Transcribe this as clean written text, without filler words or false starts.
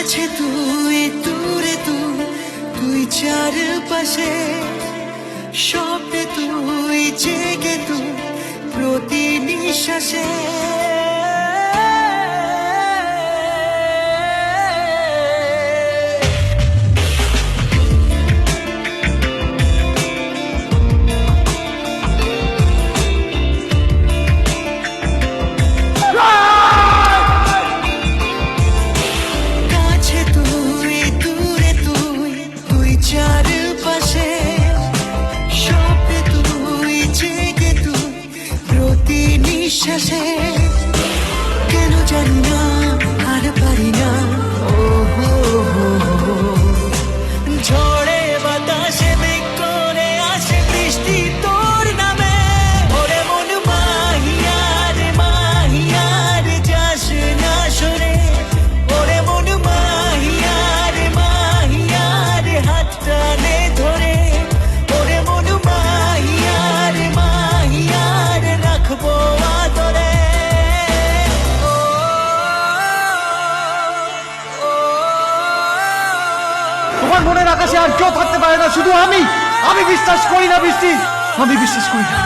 কাছে তুই দূরে তুই, তুই চারপাশে স্বপ্নে তুই জেগে তুই প্রতি নিঃশ্বাসে। কেন জানি না আর পারি না, ঝড়ে বাতাসে মেঘ করে আসে বৃষ্টি তোর নামে। ওরে মন মাহিয়ার মাহিয়ার যাস না সরে, ওরে মন মাহিয়ার মাহিয়ার হাত টানে ধরে, ওরে মন মাহিয়ার মাহিয়ার রাখবো তোমার মনের আকাশে আর কেউ থাকতে পারে না, শুধু আমি বিশ্বাস করি না বৃষ্টি, আমি বিশ্বাস করি না।